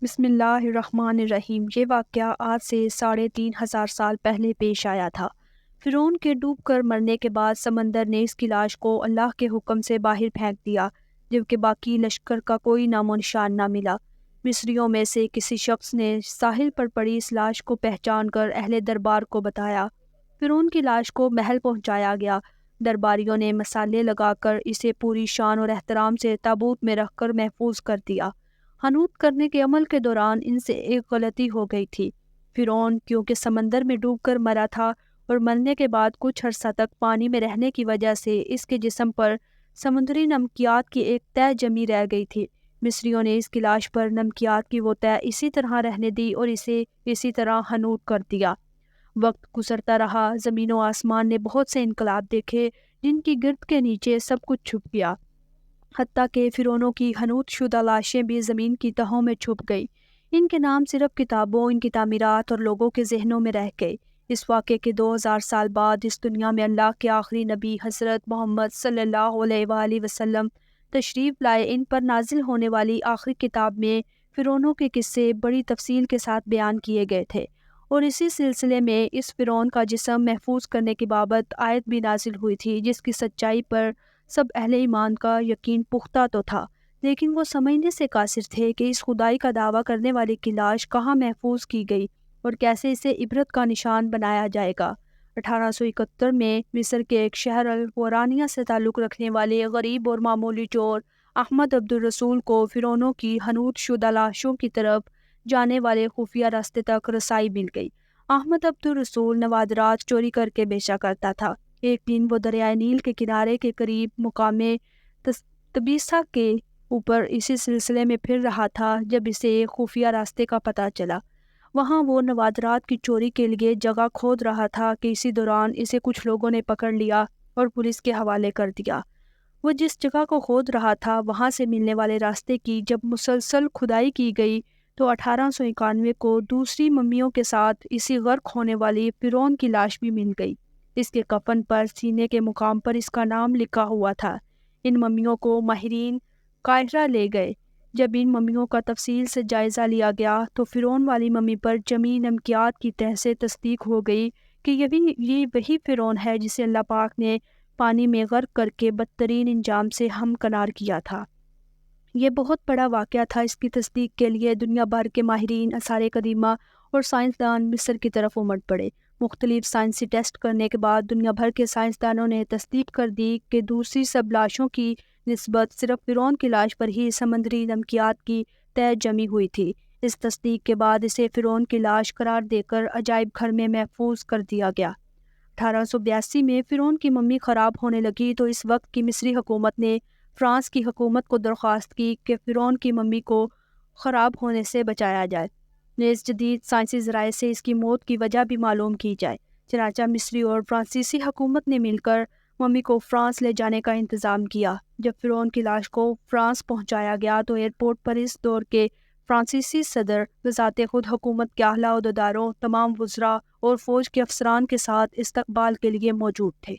بسم اللہ الرحمن الرحیم۔ یہ واقعہ آج سے 3500 سال پہلے پیش آیا تھا۔ فرعون کے ڈوب کر مرنے کے بعد سمندر نے اس کی لاش کو اللہ کے حکم سے باہر پھینک دیا، جبکہ باقی لشکر کا کوئی نام و نشان نہ ملا۔ مصریوں میں سے کسی شخص نے ساحل پر پڑی اس لاش کو پہچان کر اہل دربار کو بتایا۔ فرعون کی لاش کو محل پہنچایا گیا۔ درباریوں نے مسالے لگا کر اسے پوری شان اور احترام سے تابوت میں رکھ کر محفوظ کر دیا۔ حنوط کرنے کے عمل کے دوران ان سے ایک غلطی ہو گئی تھی۔ فرعون کیونکہ سمندر میں ڈوب کر مرا تھا اور مرنے کے بعد کچھ عرصہ تک پانی میں رہنے کی وجہ سے اس کے جسم پر سمندری نمکیات کی ایک تہ جمی رہ گئی تھی۔ مصریوں نے اس کی لاش پر نمکیات کی وہ تہ اسی طرح رہنے دی اور اسے اسی طرح حنوط کر دیا۔ وقت گزرتا رہا، زمین و آسمان نے بہت سے انقلاب دیکھے جن کی گرد کے نیچے سب کچھ چھپ گیا، حتیٰ کہ فرعونوں کی حنوط شدہ لاشیں بھی زمین کی تہوں میں چھپ گئی۔ ان کے نام صرف کتابوں، ان کی تعمیرات اور لوگوں کے ذہنوں میں رہ گئے۔ اس واقعے کے 2000 سال بعد اس دنیا میں اللہ کے آخری نبی حضرت محمد صلی اللہ علیہ وآلہ وسلم تشریف لائے۔ ان پر نازل ہونے والی آخری کتاب میں فرعونوں کے قصے بڑی تفصیل کے ساتھ بیان کیے گئے تھے، اور اسی سلسلے میں اس فرعون کا جسم محفوظ کرنے کی بابت آیت بھی نازل ہوئی تھی، جس کی سچائی پر سب اہل ایمان کا یقین پختہ تو تھا، لیکن وہ سمجھنے سے قاصر تھے کہ اس خدائی کا دعویٰ کرنے والے کی لاش کہاں محفوظ کی گئی اور کیسے اسے عبرت کا نشان بنایا جائے گا۔ 1871 میں مصر کے ایک شہر الورانیہ سے تعلق رکھنے والے غریب اور معمولی چور احمد عبد الرسول کو فرعونوں کی حنوط شدہ لاشوں کی طرف جانے والے خفیہ راستے تک رسائی مل گئی۔ احمد عبد الرسول نوادرات چوری کر کے بیچا کرتا تھا۔ ایک دن وہ دریائے نیل کے کنارے کے قریب مقام تبیسا کے اوپر اسی سلسلے میں پھر رہا تھا جب اسے ایک خفیہ راستے کا پتہ چلا۔ وہاں وہ نوادرات کی چوری کے لیے جگہ کھود رہا تھا کہ اسی دوران اسے کچھ لوگوں نے پکڑ لیا اور پولیس کے حوالے کر دیا۔ وہ جس جگہ کو کھود رہا تھا وہاں سے ملنے والے راستے کی جب مسلسل کھدائی کی گئی تو 1891 کو دوسری ممیوں کے ساتھ اسی غرق ہونے والی فرعون کی لاش بھی مل گئی۔ اس کے کفن پر سینے کے مقام پر اس کا نام لکھا ہوا تھا۔ ان ممیوں کو ماہرین قاہرہ لے گئے۔ جب ان ممیوں کا تفصیل سے جائزہ لیا گیا تو فرعون والی ممی پر جمی نمکیات کی تہ سے تصدیق ہو گئی کہ یہ وہی فرعون ہے جسے اللہ پاک نے پانی میں غرق کر کے بدترین انجام سے ہمکنار کیا تھا۔ یہ بہت بڑا واقعہ تھا۔ اس کی تصدیق کے لیے دنیا بھر کے ماہرین آثار قدیمہ اور سائنسدان مصر کی طرف امٹ پڑے۔ مختلف سائنسی ٹیسٹ کرنے کے بعد دنیا بھر کے سائنسدانوں نے تصدیق کر دی کہ دوسری سب لاشوں کی نسبت صرف فرعون کی لاش پر ہی سمندری نمکیات کی تہ جمی ہوئی تھی۔ اس تصدیق کے بعد اسے فرعون کی لاش قرار دے کر عجائب گھر میں محفوظ کر دیا گیا۔ 1882 میں فرعون کی ممی خراب ہونے لگی تو اس وقت کی مصری حکومت نے فرانس کی حکومت کو درخواست کی کہ فرعون کی ممی کو خراب ہونے سے بچایا جائے، نیز جدید سائنسی ذرائع سے اس کی موت کی وجہ بھی معلوم کی جائے۔ چنانچہ مصری اور فرانسیسی حکومت نے مل کر ممی کو فرانس لے جانے کا انتظام کیا۔ جب فرعون کی لاش کو فرانس پہنچایا گیا تو ایئرپورٹ پر اس دور کے فرانسیسی صدر بذات خود حکومت کے اعلیٰ عہدیداروں، تمام وزراء اور فوج کے افسران کے ساتھ استقبال کے لیے موجود تھے۔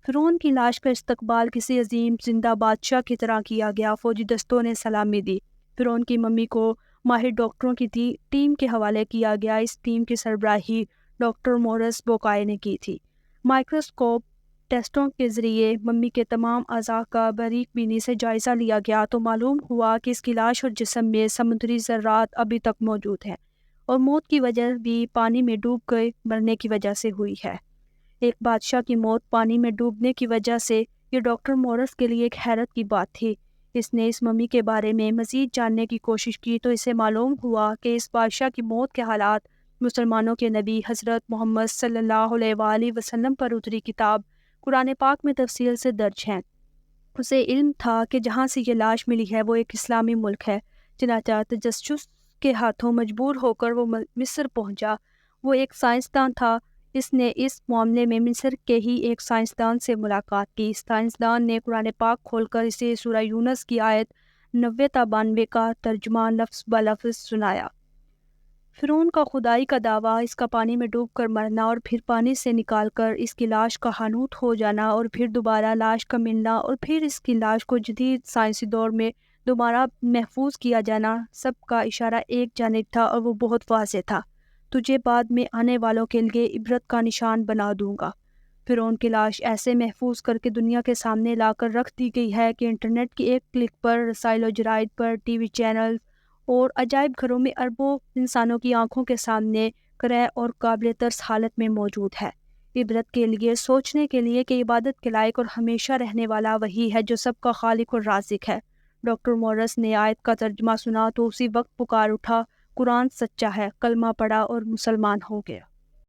فرعون کی لاش کا استقبال کسی عظیم زندہ بادشاہ کی طرح کیا گیا۔ فوجی دستوں نے سلامی دی۔ فرعون کی ممی کو ماہر ڈاکٹروں کی ٹیم کے حوالے کیا گیا۔ اس ٹیم کی سربراہی ڈاکٹر مورس بوکائے نے کی تھی۔ مائکروسکوپ ٹیسٹوں کے ذریعے ممی کے تمام اعضاء کا باریک بینی سے جائزہ لیا گیا تو معلوم ہوا کہ اس کی لاش اور جسم میں سمندری ذرات ابھی تک موجود ہیں، اور موت کی وجہ بھی پانی میں ڈوب کر مرنے کی وجہ سے ہوئی ہے۔ ایک بادشاہ کی موت پانی میں ڈوبنے کی وجہ سے یہ ڈاکٹر مورس کے لیے ایک حیرت کی بات تھی۔ اس نے اس ممی کے بارے میں مزید جاننے کی کوشش کی تو اسے معلوم ہوا کہ اس بادشاہ کی موت کے حالات مسلمانوں کے نبی حضرت محمد صلی اللہ علیہ وآلہ وسلم پر اتری کتاب قرآن پاک میں تفصیل سے درج ہیں۔ اسے علم تھا کہ جہاں سے یہ لاش ملی ہے وہ ایک اسلامی ملک ہے۔ چنانچہ تجسس کے ہاتھوں مجبور ہو کر وہ مصر پہنچا۔ وہ ایک سائنسدان تھا۔ اس نے اس معاملے میں مصر کے ہی ایک سائنسدان سے ملاقات کی۔ سائنسدان نے قرآن پاک کھول کر اسے سورہ یونس کی آیت 90 تا 92 کا ترجمہ لفظ بلفظ سنایا۔ فرعون کا خدائی کا دعویٰ، اس کا پانی میں ڈوب کر مرنا اور پھر پانی سے نکال کر اس کی لاش کا حنوط ہو جانا اور پھر دوبارہ لاش کا ملنا اور پھر اس کی لاش کو جدید سائنسی دور میں دوبارہ محفوظ کیا جانا سب کا اشارہ ایک جانب تھا اور وہ بہت واضح تھا۔ تجھے بعد میں آنے والوں کے لیے عبرت کا نشان بنا دوں گا۔ فرعون کی لاش ایسے محفوظ کر کے دنیا کے سامنے لا کر رکھ دی گئی ہے کہ انٹرنیٹ کی ایک کلک پر، رسائل و جرائد پر، ٹی وی چینل اور عجائب گھروں میں اربوں انسانوں کی آنکھوں کے سامنے کرہ اور قابل ترس حالت میں موجود ہے۔ عبرت کے لیے، سوچنے کے لیے کہ عبادت کے لائق اور ہمیشہ رہنے والا وہی ہے جو سب کا خالق اور رازق ہے۔ ڈاکٹر مورس نے آیت کا ترجمہ سنا تو اسی وقت پکار اٹھا، قرآن سچا ہے، کلمہ پڑھا اور مسلمان ہو گیا۔